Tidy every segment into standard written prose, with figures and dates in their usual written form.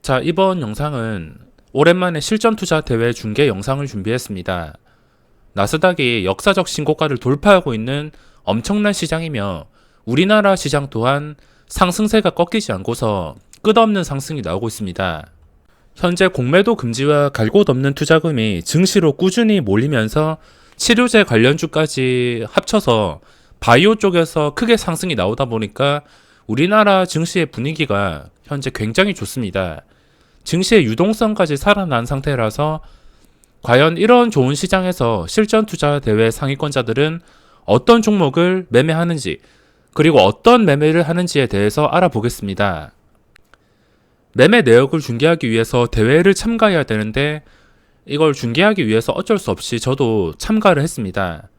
자, 이번 영상은 오랜만에 실전 투자 대회 중계 영상을 준비했습니다. 나스닥이 역사적 신고가를 돌파하고 있는 엄청난 시장이며 우리나라 시장 또한 상승세가 꺾이지 않고서 끝없는 상승이 나오고 있습니다. 현재 공매도 금지와 갈 곳 없는 투자금이 증시로 꾸준히 몰리면서 치료제 관련주까지 합쳐서 바이오 쪽에서 크게 상승이 나오다 보니까 우리나라 증시의 분위기가 현재 굉장히 좋습니다. 증시의 유동성까지 살아난 상태라서 과연 이런 좋은 시장에서 실전 투자 대회 상위권자들은 어떤 종목을 매매하는지 그리고 어떤 매매를 하는지에 대해서 알아보겠습니다. 매매 내역을 중개하기 위해서 대회를 참가해야 되는데 이걸 중개하기 위해서 어쩔 수 없이 저도 참가를 했습니다.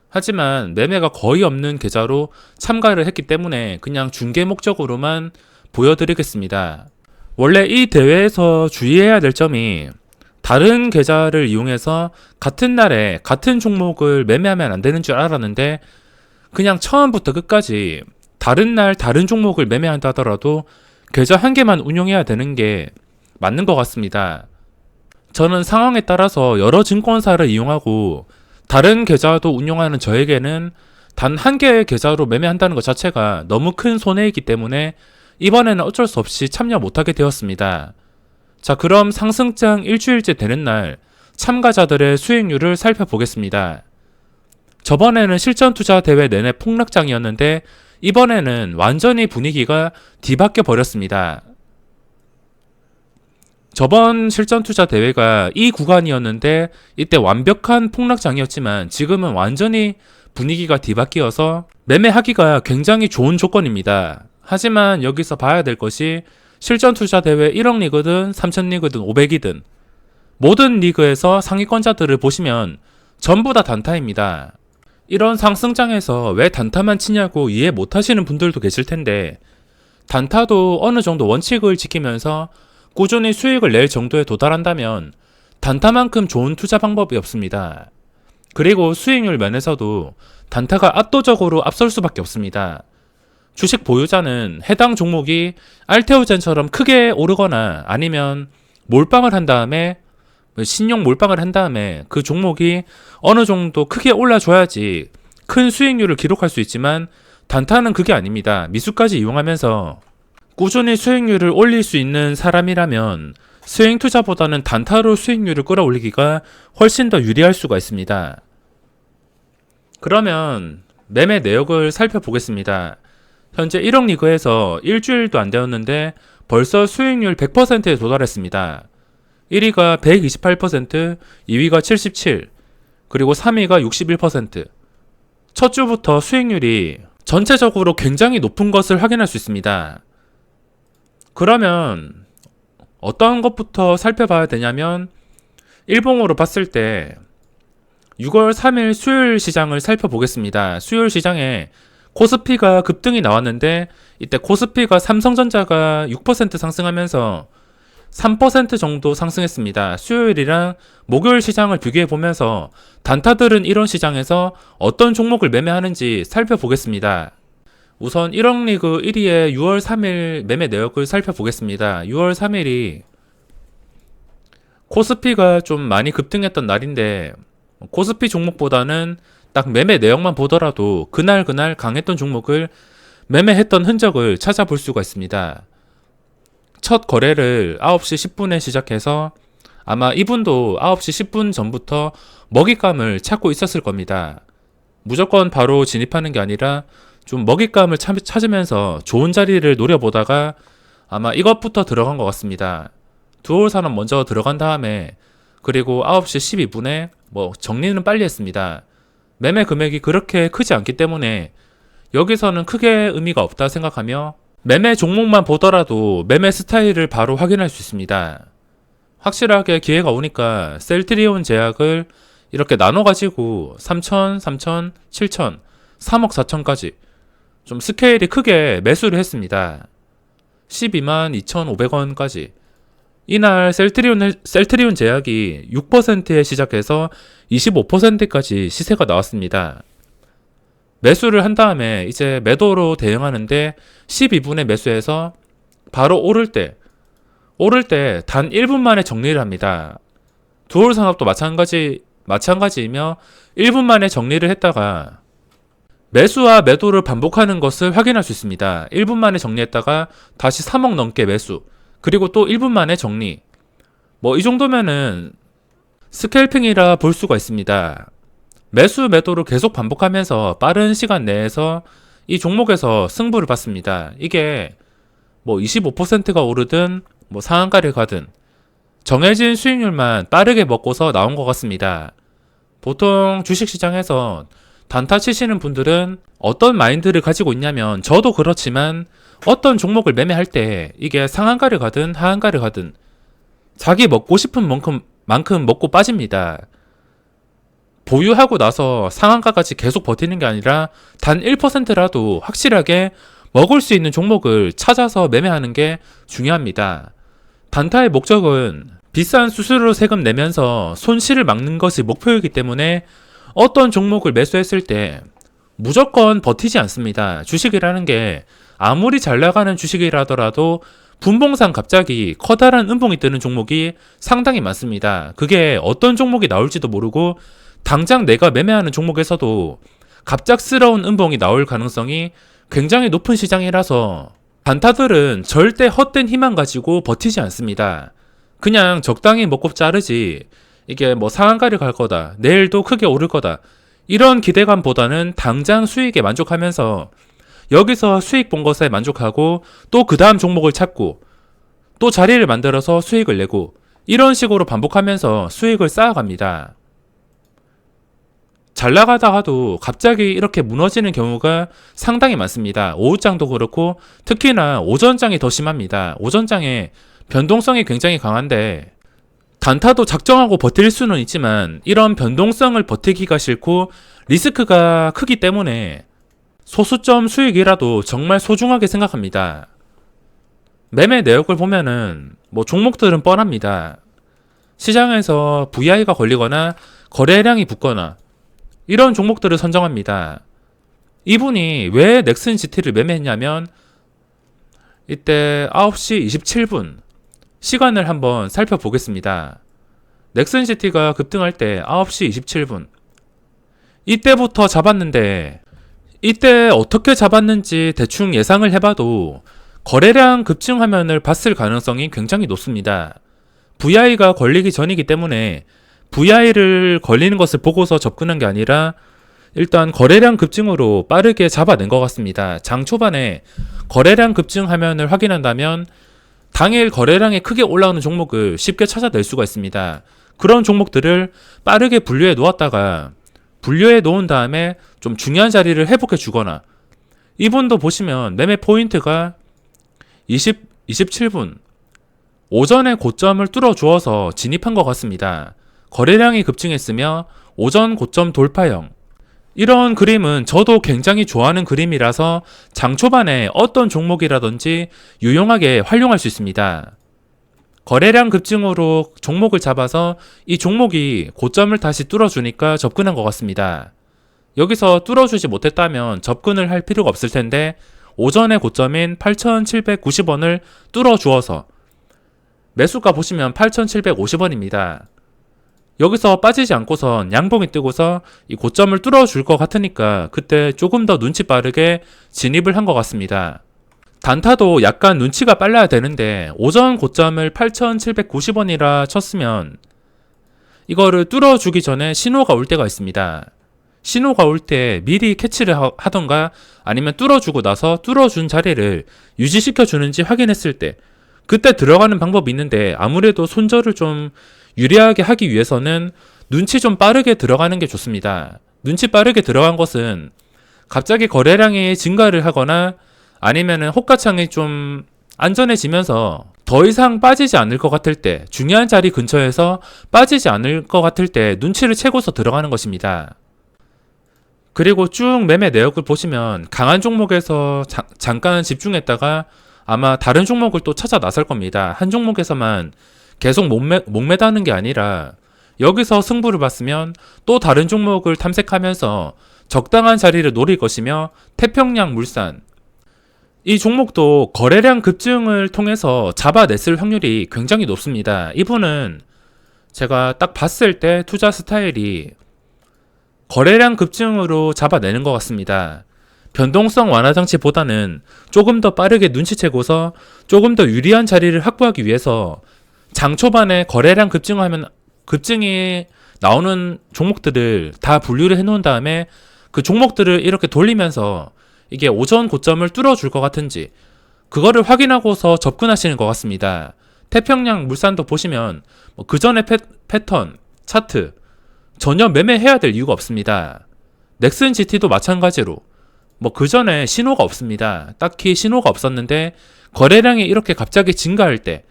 하지만 매매가 거의 없는 계좌로 참가를 했기 때문에 그냥 중개 목적으로만 보여드리겠습니다. 원래 이 대회에서 주의해야 될 점이 다른 계좌를 이용해서 같은 날에 같은 종목을 매매하면 안 되는 줄 알았는데 그냥 처음부터 끝까지 다른 날 다른 종목을 매매한다 하더라도 계좌 한 개만 운용해야 되는 게 맞는 것 같습니다. 저는 상황에 따라서 여러 증권사를 이용하고 다른 계좌도 운용하는 저에게는 단 한 개의 계좌로 매매한다는 것 자체가 너무 큰 손해이기 때문에 이번에는 어쩔 수 없이 참여 못하게 되었습니다. 자, 그럼 상승장 일주일째 되는 날 참가자들의 수익률을 살펴보겠습니다. 저번에는 실전투자 대회 내내 폭락장이었는데 이번에는 완전히 분위기가 뒤바뀌어 버렸습니다. 저번 실전투자 대회가 이 구간이었는데 이때 완벽한 폭락장이었지만 지금은 완전히 분위기가 뒤바뀌어서 매매하기가 굉장히 좋은 조건입니다. 하지만 여기서 봐야 될 것이 실전투자 대회 1억 리그든 3천 리그든 500이든 모든 리그에서 상위권자들을 보시면 전부 다 단타입니다. 이런 상승장에서 왜 단타만 치냐고 이해 못하시는 분들도 계실 텐데 단타도 어느 정도 원칙을 지키면서 꾸준히 수익을 낼 정도에 도달한다면 단타만큼 좋은 투자 방법이 없습니다. 그리고 수익률 면에서도 단타가 압도적으로 앞설 수밖에 없습니다. 주식 보유자는 해당 종목이 알테오젠처럼 크게 오르거나 아니면 몰빵을 한 다음에 신용 몰빵을 한 다음에 그 종목이 어느 정도 크게 올라줘야지 큰 수익률을 기록할 수 있지만 단타는 그게 아닙니다. 미수까지 이용하면서 꾸준히 수익률을 올릴 수 있는 사람이라면 스윙 투자보다는 단타로 수익률을 끌어올리기가 훨씬 더 유리할 수가 있습니다. 그러면 매매 내역을 살펴보겠습니다. 현재 1억 리그에서 일주일도 안 되었는데 벌써 수익률 100%에 도달했습니다. 1위가 128%, 2위가 77%, 그리고 3위가 61%. 첫 주부터 수익률이 전체적으로 굉장히 높은 것을 확인할 수 있습니다. 그러면 어떤 것부터 살펴봐야 되냐면 일봉으로 봤을 때 6월 3일 수요일 시장을 살펴보겠습니다. 수요일 시장에 코스피가 급등이 나왔는데 이때 코스피가 삼성전자가 6% 상승하면서 3% 정도 상승했습니다. 수요일이랑 목요일 시장을 비교해 보면서 단타들은 이런 시장에서 어떤 종목을 매매하는지 살펴보겠습니다. 우선 1억 리그 1위의 6월 3일 매매 내역을 살펴보겠습니다. 6월 3일이 코스피가 좀 많이 급등했던 날인데 코스피 종목보다는 딱 매매 내역만 보더라도 그날 강했던 종목을 매매했던 흔적을 찾아볼 수가 있습니다. 첫 거래를 9시 10분에 시작해서 아마 이분도 9시 10분 전부터 먹잇감을 찾고 있었을 겁니다. 무조건 바로 진입하는 게 아니라 좀 먹잇감을 찾으면서 좋은 자리를 노려보다가 아마 이것부터 들어간 것 같습니다. 두올 산업 먼저 들어간 다음에 그리고 9시 12분에 정리는 빨리 했습니다. 매매 금액이 그렇게 크지 않기 때문에 여기서는 크게 의미가 없다 생각하며 매매 종목만 보더라도 매매 스타일을 바로 확인할 수 있습니다. 확실하게 기회가 오니까 셀트리온 제약을 이렇게 나눠가지고 3천, 3천, 7천, 3억 4천까지 좀 스케일이 크게 매수를 했습니다. 12만 2,500원까지. 이날 셀트리온 제약이 6%에 시작해서 25%까지 시세가 나왔습니다. 매수를 한 다음에 이제 매도로 대응하는데 12분에 매수해서 바로 오를 때 오를 때 단 1분 만에 정리를 합니다. 두올 산업도 마찬가지이며 1분 만에 정리를 했다가 매수와 매도를 반복하는 것을 확인할 수 있습니다. 1분 만에 정리했다가 다시 3억 넘게 매수, 그리고 또 1분 만에 정리. 이 정도면은 스캘핑이라 볼 수가 있습니다. 매수 매도를 계속 반복하면서 빠른 시간 내에서 이 종목에서 승부를 봤습니다. 이게 25%가 오르든 상한가를 가든 정해진 수익률만 빠르게 먹고서 나온 것 같습니다. 보통 주식시장에서 단타 치시는 분들은 어떤 마인드를 가지고 있냐면, 저도 그렇지만 어떤 종목을 매매할 때 이게 상한가를 가든 하한가를 가든 자기 먹고 싶은 만큼 먹고 빠집니다. 보유하고 나서 상한가까지 계속 버티는 게 아니라 단 1%라도 확실하게 먹을 수 있는 종목을 찾아서 매매하는 게 중요합니다. 단타의 목적은 비싼 수수료 세금 내면서 손실을 막는 것이 목표이기 때문에 어떤 종목을 매수했을 때 무조건 버티지 않습니다. 주식이라는 게 아무리 잘 나가는 주식이라더라도 분봉상 갑자기 커다란 음봉이 뜨는 종목이 상당히 많습니다. 그게 어떤 종목이 나올지도 모르고 당장 내가 매매하는 종목에서도 갑작스러운 음봉이 나올 가능성이 굉장히 높은 시장이라서 단타들은 절대 헛된 희망 가지고 버티지 않습니다. 그냥 적당히 먹고 자르지, 이게 상한가를 갈 거다, 내일도 크게 오를 거다, 이런 기대감보다는 당장 수익에 만족하면서 여기서 수익 본 것에 만족하고 또 그 다음 종목을 찾고 또 자리를 만들어서 수익을 내고, 이런 식으로 반복하면서 수익을 쌓아갑니다. 잘 나가다가도 갑자기 이렇게 무너지는 경우가 상당히 많습니다. 오후장도 그렇고 특히나 오전장이 더 심합니다. 오전장에 변동성이 굉장히 강한데 단타도 작정하고 버틸 수는 있지만 이런 변동성을 버티기가 싫고 리스크가 크기 때문에 소수점 수익이라도 정말 소중하게 생각합니다. 매매 내역을 보면은 종목들은 뻔합니다. 시장에서 VI가 걸리거나 거래량이 붙거나 이런 종목들을 선정합니다. 이분이 왜 넥슨 GT를 매매했냐면, 이때 9시 27분 시간을 한번 살펴보겠습니다. 넥슨 GT가 급등할 때 9시 27분 이때부터 잡았는데, 이때 어떻게 잡았는지 대충 예상을 해봐도 거래량 급증 화면을 봤을 가능성이 굉장히 높습니다. VI가 걸리기 전이기 때문에 VI를 걸리는 것을 보고서 접근한 게 아니라 일단 거래량 급증으로 빠르게 잡아낸 것 같습니다. 장 초반에 거래량 급증 화면을 확인한다면 당일 거래량이 크게 올라오는 종목을 쉽게 찾아낼 수가 있습니다. 그런 종목들을 빠르게 분류해 놓았다가 분류해 놓은 다음에 좀 중요한 자리를 회복해 주거나, 이분도 보시면 매매 포인트가 27분 오전에 고점을 뚫어 주어서 진입한 것 같습니다. 거래량이 급증했으며 오전 고점 돌파형, 이런 그림은 저도 굉장히 좋아하는 그림이라서 장 초반에 어떤 종목이라든지 유용하게 활용할 수 있습니다. 거래량 급증으로 종목을 잡아서 이 종목이 고점을 다시 뚫어주니까 접근한 것 같습니다. 여기서 뚫어주지 못했다면 접근을 할 필요가 없을 텐데 오전의 고점인 8,790원을 뚫어주어서 매수가 보시면 8,750원입니다. 여기서 빠지지 않고선 양봉이 뜨고서 이 고점을 뚫어줄 것 같으니까 그때 조금 더 눈치 빠르게 진입을 한 것 같습니다. 단타도 약간 눈치가 빨라야 되는데 오전 고점을 8,790원이라 쳤으면 이거를 뚫어주기 전에 신호가 올 때가 있습니다. 신호가 올 때 미리 캐치를 하던가 아니면 뚫어주고 나서 뚫어준 자리를 유지시켜주는지 확인했을 때 그때 들어가는 방법이 있는데, 아무래도 손절을 좀 유리하게 하기 위해서는 눈치 좀 빠르게 들어가는 게 좋습니다. 눈치 빠르게 들어간 것은 갑자기 거래량이 증가를 하거나 아니면은 호가창이 좀 안전해지면서 더 이상 빠지지 않을 것 같을 때, 중요한 자리 근처에서 빠지지 않을 것 같을 때 눈치를 채고서 들어가는 것입니다. 그리고 쭉 매매 내역을 보시면 강한 종목에서 잠깐 집중했다가 아마 다른 종목을 또 찾아 나설 겁니다. 한 종목에서만 계속 목매다는 게 아니라 여기서 승부를 봤으면 또 다른 종목을 탐색하면서 적당한 자리를 노릴 것이며, 태평양 물산 이 종목도 거래량 급증을 통해서 잡아냈을 확률이 굉장히 높습니다. 이분은 제가 딱 봤을 때 투자 스타일이 거래량 급증으로 잡아내는 것 같습니다. 변동성 완화 장치보다는 조금 더 빠르게 눈치채고서 조금 더 유리한 자리를 확보하기 위해서 장 초반에 거래량 급증이 나오는 종목들을 다 분류를 해놓은 다음에 그 종목들을 이렇게 돌리면서 이게 오전 고점을 뚫어줄 것 같은지 그거를 확인하고서 접근하시는 것 같습니다. 태평양 물산도 보시면 그 전에 패턴, 차트 전혀 매매해야 될 이유가 없습니다. 넥슨 GT도 마찬가지로 그 전에 신호가 없습니다. 딱히 신호가 없었는데 거래량이 이렇게 갑자기 증가할 때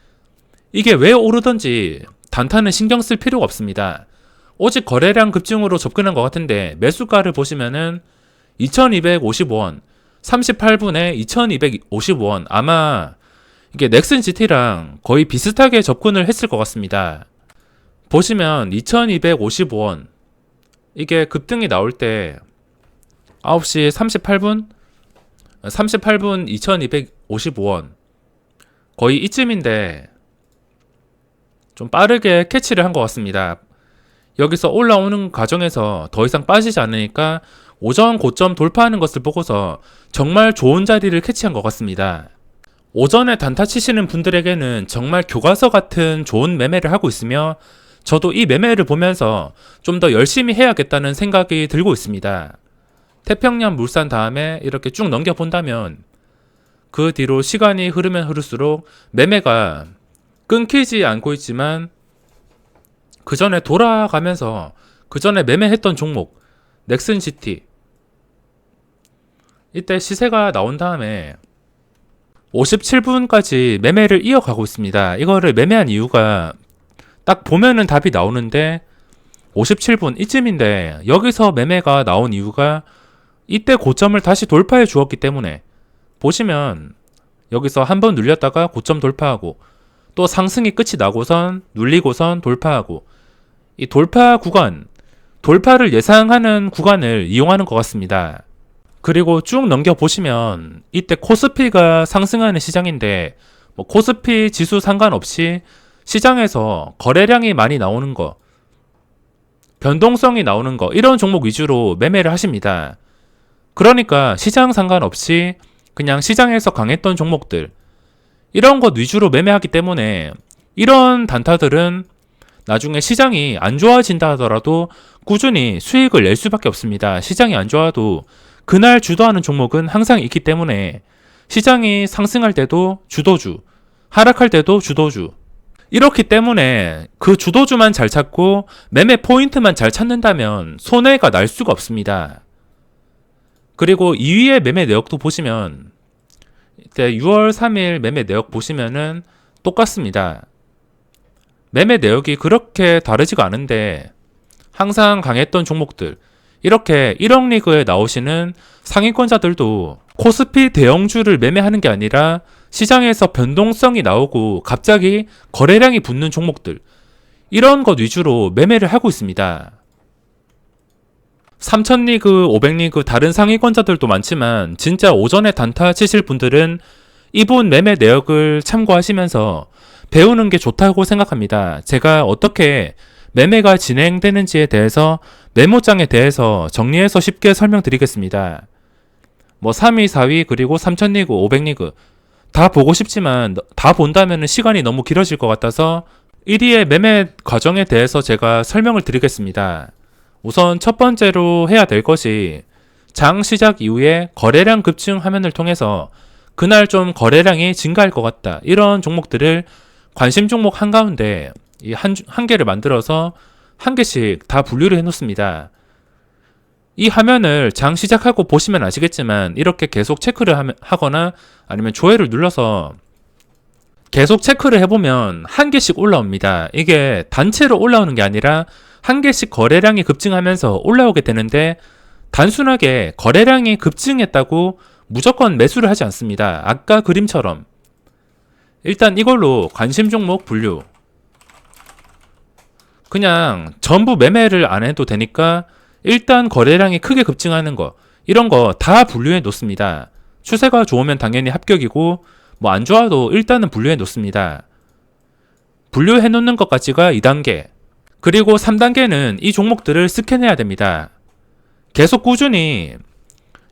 이게 왜 오르던지 단타는 신경 쓸 필요가 없습니다. 오직 거래량 급증으로 접근한 것 같은데 매수가를 보시면은 2255원 38분에 2255원 아마 이게 넥슨 GT랑 거의 비슷하게 접근을 했을 것 같습니다. 보시면 2255원 이게 급등이 나올 때 9시 38분 2255원 거의 이쯤인데 좀 빠르게 캐치를 한 것 같습니다. 여기서 올라오는 과정에서 더 이상 빠지지 않으니까 오전 고점 돌파하는 것을 보고서 정말 좋은 자리를 캐치한 것 같습니다. 오전에 단타 치시는 분들에게는 정말 교과서 같은 좋은 매매를 하고 있으며 저도 이 매매를 보면서 좀 더 열심히 해야겠다는 생각이 들고 있습니다. 태평양 물산 다음에 이렇게 쭉 넘겨본다면 그 뒤로 시간이 흐르면 흐를수록 매매가 끊기지 않고 있지만 그 전에 돌아가면서 그 전에 매매했던 종목 넥슨 GT 이때 시세가 나온 다음에 57분까지 매매를 이어가고 있습니다. 이거를 매매한 이유가 딱 보면은 답이 나오는데 57분 이쯤인데 여기서 매매가 나온 이유가 이때 고점을 다시 돌파해 주었기 때문에 보시면 여기서 한번 눌렸다가 고점 돌파하고 또 상승이 끝이 나고선 눌리고선 돌파하고 이 돌파 구간, 돌파를 예상하는 구간을 이용하는 것 같습니다. 그리고 쭉 넘겨보시면 이때 코스피가 상승하는 시장인데 코스피 지수 상관없이 시장에서 거래량이 많이 나오는 거, 변동성이 나오는 거 이런 종목 위주로 매매를 하십니다. 그러니까 시장 상관없이 그냥 시장에서 강했던 종목들 이런 것 위주로 매매하기 때문에 이런 단타들은 나중에 시장이 안 좋아진다 하더라도 꾸준히 수익을 낼 수밖에 없습니다. 시장이 안 좋아도 그날 주도하는 종목은 항상 있기 때문에 시장이 상승할 때도 주도주, 하락할 때도 주도주 이렇기 때문에 그 주도주만 잘 찾고 매매 포인트만 잘 찾는다면 손해가 날 수가 없습니다. 그리고 2위의 매매 내역도 보시면 이때 6월 3일 매매 내역 보시면은 똑같습니다. 매매 내역이 그렇게 다르지가 않은데 항상 강했던 종목들 이렇게 1억 리그에 나오시는 상위권자들도 코스피 대형주를 매매하는 게 아니라 시장에서 변동성이 나오고 갑자기 거래량이 붙는 종목들 이런 것 위주로 매매를 하고 있습니다. 3000리그, 500리그 다른 상위권자들도 많지만 진짜 오전에 단타 치실 분들은 이분 매매 내역을 참고하시면서 배우는 게 좋다고 생각합니다. 제가 어떻게 매매가 진행되는지에 대해서 메모장에 대해서 정리해서 쉽게 설명드리겠습니다. 3위, 4위 그리고 3000리그, 500리그 다 보고 싶지만 다 본다면 시간이 너무 길어질 것 같아서 1위의 매매 과정에 대해서 제가 설명을 드리겠습니다. 우선 첫 번째로 해야 될 것이 장 시작 이후에 거래량 급증 화면을 통해서 그날 좀 거래량이 증가할 것 같다. 이런 종목들을 관심 종목 한가운데 한 개를 만들어서 한 개씩 다 분류를 해놓습니다. 이 화면을 장 시작하고 보시면 아시겠지만 이렇게 계속 체크를 하거나 아니면 조회를 눌러서 계속 체크를 해보면 한 개씩 올라옵니다. 이게 단체로 올라오는 게 아니라 한 개씩 거래량이 급증하면서 올라오게 되는데 단순하게 거래량이 급증했다고 무조건 매수를 하지 않습니다. 아까 그림처럼 일단 이걸로 관심 종목 분류 그냥 전부 매매를 안 해도 되니까 일단 거래량이 크게 급증하는 거 이런 거 다 분류해 놓습니다. 추세가 좋으면 당연히 합격이고 뭐 안 좋아도 일단은 분류해 놓습니다. 분류해 놓는 것까지가 2단계. 그리고 3단계는 이 종목들을 스캔해야 됩니다. 계속 꾸준히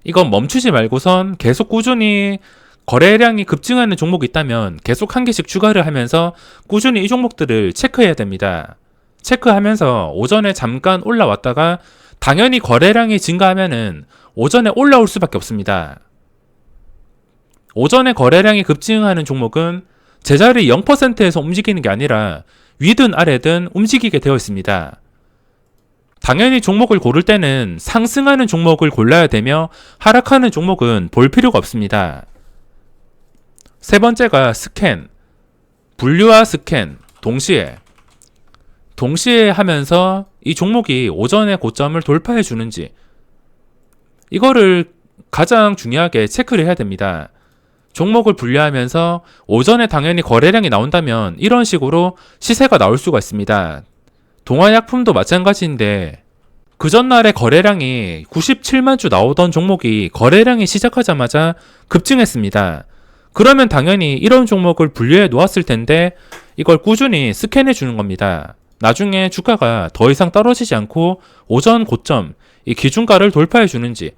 이건 멈추지 말고선 계속 꾸준히 거래량이 급증하는 종목이 있다면 계속 한 개씩 추가를 하면서 꾸준히 이 종목들을 체크해야 됩니다. 체크하면서 오전에 잠깐 올라왔다가 당연히 거래량이 증가하면은 오전에 올라올 수밖에 없습니다. 오전에 거래량이 급증하는 종목은 제자리 0%에서 움직이는 게 아니라 위든 아래든 움직이게 되어 있습니다. 당연히 종목을 고를 때는 상승하는 종목을 골라야 되며 하락하는 종목은 볼 필요가 없습니다. 세 번째가 스캔. 분류와 스캔 동시에 하면서 이 종목이 오전의 고점을 돌파해 주는지 이거를 가장 중요하게 체크를 해야 됩니다. 종목을 분류하면서 오전에 당연히 거래량이 나온다면 이런 식으로 시세가 나올 수가 있습니다. 동아약품도 마찬가지인데 그 전날에 거래량이 97만 주 나오던 종목이 거래량이 시작하자마자 급증했습니다. 그러면 당연히 이런 종목을 분류해 놓았을 텐데 이걸 꾸준히 스캔해 주는 겁니다. 나중에 주가가 더 이상 떨어지지 않고 오전 고점, 이 기준가를 돌파해 주는지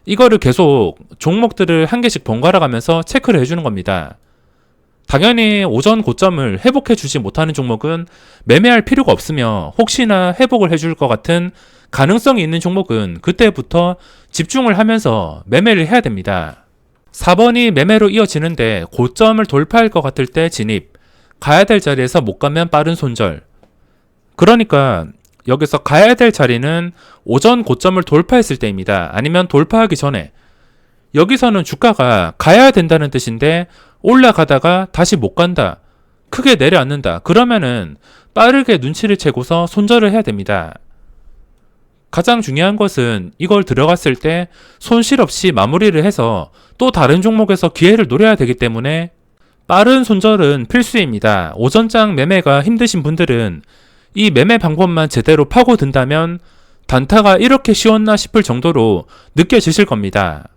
이거를 계속 종목들을 한 개씩 번갈아 가면서 체크를 해주는 겁니다. 당연히 오전 고점을 회복해 주지 못하는 종목은 매매할 필요가 없으며 혹시나 회복을 해줄 것 같은 가능성이 있는 종목은 그때부터 집중을 하면서 매매를 해야 됩니다. 4번이 매매로 이어지는데 고점을 돌파할 것 같을 때 진입, 가야 될 자리에서 못 가면 빠른 손절. 그러니까 여기서 가야 될 자리는 오전 고점을 돌파했을 때입니다. 아니면 돌파하기 전에. 여기서는 주가가 가야 된다는 뜻인데 올라가다가 다시 못 간다. 크게 내려앉는다. 그러면은 빠르게 눈치를 채고서 손절을 해야 됩니다. 가장 중요한 것은 이걸 들어갔을 때 손실 없이 마무리를 해서 또 다른 종목에서 기회를 노려야 되기 때문에 빠른 손절은 필수입니다. 오전장 매매가 힘드신 분들은 이 매매 방법만 제대로 파고든다면 단타가 이렇게 쉬웠나 싶을 정도로 느껴지실 겁니다.